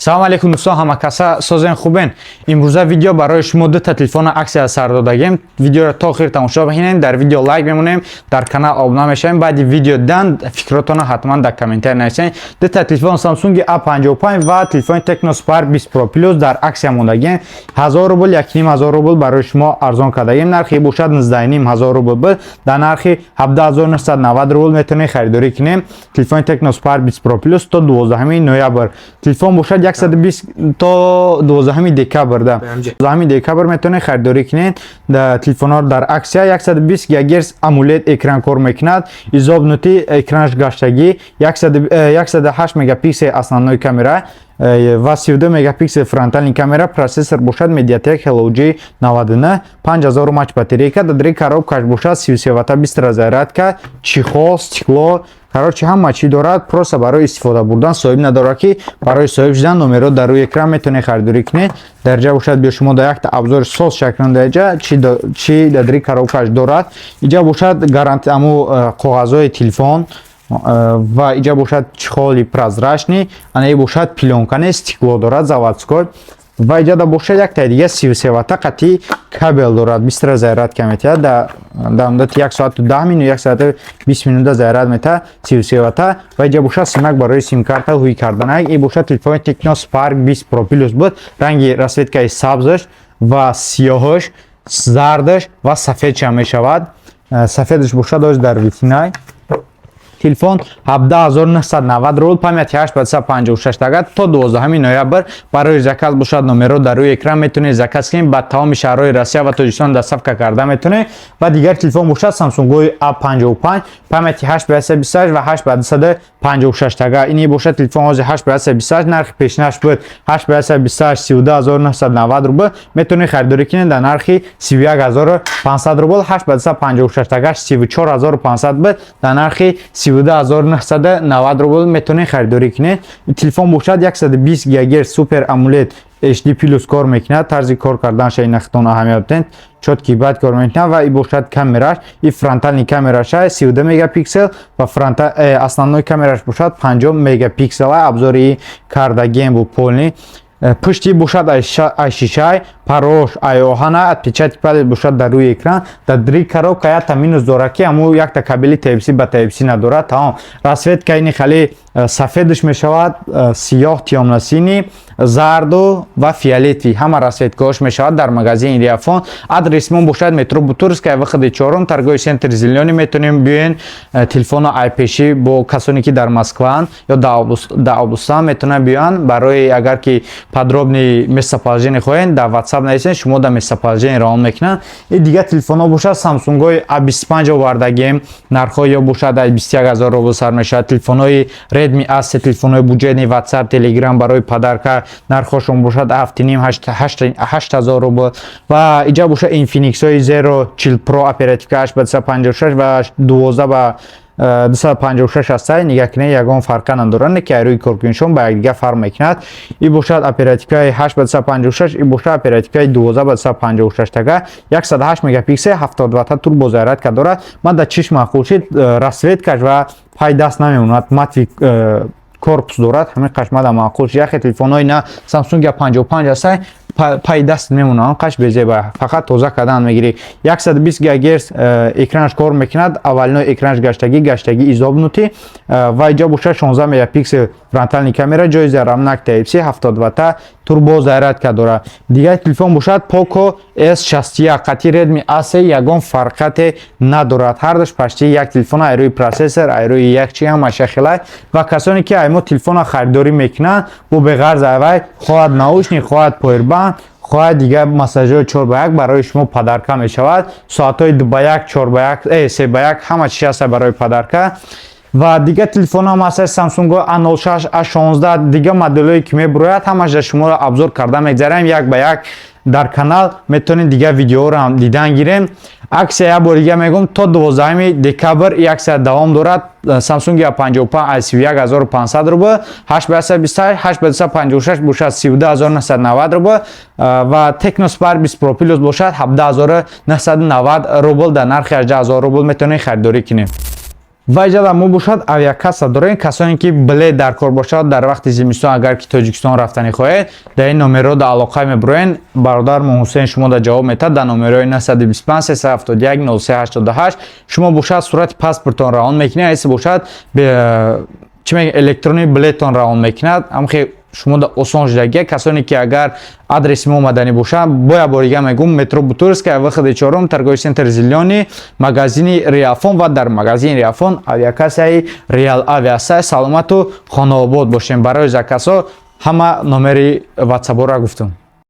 салом алейкум дӯстон, ҳамакаса созен хубен. имрӯза видео барои шумо дута телефона аксия сар додагем. Видеоро то охир тамошо бинем. Дар видео лайк мемонем, дар канал обуна мешавем. Баъди видео дан фикротона ҳатман дар комментарий нависем. Дута телефон Samsung A55 ва телефони Tecno Spark 20 Pro Plus дар аксия мондагем. 1000 рубл, 1500 рубл барои шумо арзон кардагем. нархи бошад 19500 рубл буд. Дар нархи 17990 рубл метавонед харидорӣ кунем. Телефони Tecno Spark 20 Pro Plus то 12 ноябр. Телефон бошад 120 то 12 декабр. 12 декабр метавонед харидорӣ кунед. Телефонҳо дар аксия 120 ГГц AMOLED экран кор мекунад. Изобнути экранаш гаштагӣ 108 мегапиксел основной камера ва 32 мегапиксел фронтальный камера. Процессор бошад Mediatek Helio G99, 5000 мАч батарейка. Дар коробкаш бошад 33 Вт бистра зарядка, чихол, стекло. Короче, ҳама чӣ дорад, просто барои истифода бурдан соҳиб надорад ки барои соҳиб шудан номерҳо дар рӯи экран метавонед харидорӣ кунед. Дар ҷа бошад бе шумо дар якта обзори соз шаклан дар ҷа чӣ дар дри коробкаш дорад. Иҷа бошад гаранти аму коғазҳои телефон ва иҷа бошад чихоли прозрачный, ана бошад пилёнкане стекло дорад заводской. Ва иҷа да бошад якта дига 33 Вт қатъи кабел дорад, бистра зарядка метавад. дар муддати 1 соат 10 минут 1 соат 20 минута заряд метавад 33 Вт. ва иҷа бошад симак барои симкарта ҳуи карданак. ин бошад телефони Tecno Spark 20 Pro Plus буд. ранги расветкаи сабзаш ва сиёҳаш, зардаш ва сафедш ҳам мешавад. сафедаш бошад оз дар витринай. Телефон 17990 рубл, памяти 856 дага то 12 ноябр. Барои заказ бошад номерҳо дар рӯи экран метавонед заказ кунед. ба тамоми шаҳрҳои Россия ва Тоҷикистон доставка карда метавонед. ва дигар телефон бошад Samsung A55, памяти 828 ва 856 дага. ин бошад телефон ҳозир 828, нархи пешнаш буд 828 32990 рубл. метавонед харидорӣ кунед дар нархи 31500 рубл. 856 дага 34500 буд дар нархи 12990 рубл метавонед харидорӣ кунед. телефон бошад 120 ГГц Super AMOLED HD Plus кор мекунад. тарзи кор карданаш нахтон аҳамият додем. чотки бад кор мекунад ва ин бошад камераш. ин фронтальный камераш 32 мегапиксел ва основной камераш бошад 50 мегапиксел. обзори кардагем бу полни. пушти бошад ай шишай, парош ай оҳана, отпечатки палец бошад дар рӯи экран. дар дри коробка якта минус дорад ки аму якта кабели Type-C ба Type-C надорад. тамом. расветка ини хали сафедаш мешавад, сиёҳ тиёмнасини, зарду ва фиолетви. ҳама расветкаош мешавад дар магазини Риафон. адресмон бошад метро Бутурская, выходи 4, торговый центр Зеленый. метавонем биёен телефона айпеши бо касоне ки дар Москваан ё дар Обустан метавонанд биёянд. барои агар ки подробни местоположение хоҳед дар WhatsApp нависед, шумо дар местоположение раон мекунанд. и дигар телефонҳо бошад Samsung A25 овардагем. нархҳо ё бошад 21000 рубл сар мешавад. телефонҳои Redmi A3, телефонҳои буҷетни WhatsApp, Telegram барои падарка нархҳошон бошад 7,5-8000 рубл. ва иҷа бошад Infinix-ҳои Zero Chill Pro оперативка 856 ва 12 ба 256 ҳастад. нигоҳ кунед, ягон фарқа надорад ки рӯи коркунишон ба якдига фарқ мекунад. ин бошад оперативкаи 856, ин бошад оперативкаи 12 ба 256 дага. 108 мегапиксел 70 Вт турбо зарядка дорад. ман дар чишм маъқул шид расветкаш ва пай даст намемонад. матви корпус дорад. ҳамин қашмада маъқул шид. яхе телефонҳои на Samsung A55 ҳастанд, пай даст мемонад. қаш безеба, фақат тоза кардан мегирӣ. 120 ГГц экранаш кор мекунад. аввалинои экранаш гаштагӣ изобнутӣ. ва иҷа бошад 16 мегапиксел фронтальный камера, ҷои зарамнак Type-C, 70 Вт турбо зарядка дорад. дигар телефон бошад Poco S61 қатъи Redmi A3, ягон фарқате надорад. ҳардуш пашти як телефон, ай рӯи процессор, ай рӯи як чи ҳама шахилай. ва касоне ки мо телефона харидорӣ мекунанд, бо беғарз авай хоҳад наушник, хоҳад повербанк, хоҳад дигар массажҳои 4x1 барои шумо падарка мешавад. соатҳои 2x1, 4x1, 3x1 ҳама чиз ҳаст барои падарка. ва дигар телефонҳо ҳам ҳастанд Samsung A06, A16, дигар моделҳое ки мебурояд ҳамаш дар шумо обзор карда мегзарем як ба як дар канал. метавонед дигар видеоҳоро ҳам дидан гирем. аксия як бори дига мегӯм то 12 декабр ин аксия давом дорад. Samsung A55 31500 рубл, 828, 856 бошад 32990 рубл ва Tecno Spark 20 Pro Plus бошад 17990 рубл. дар нархи 18000 рубл метавонед харидорӣ кунед. ваҷала мо бошад авиакасса дорем. Касоне ки билет дар кор бошад дар вақти зимистон агар ки Тоҷикистон рафтанӣ хоҳед дар ин номерҳо да алоқа мебироен. Бародар Муҳсин шумо да ҷавоб метад дар номерҳои 925 371 0388 шумо бошад сурати паспортон равон мекунед. айсе бошад чӣ мегӯяд электронии билеттон равон мекунад. Ҳамхе шумо да осон шудагия. Касоне ки агар адреси мо омаданӣ бошад боя борига мегӯм метро Бутурская выходи 4 торговый центр Зеленый магазини Риафон ва дар магазини Риафон авиакассаи Реал Авиасай саломату хонаобод бошем. Барои заказҳо ҳама номери ватсапора гуфтам.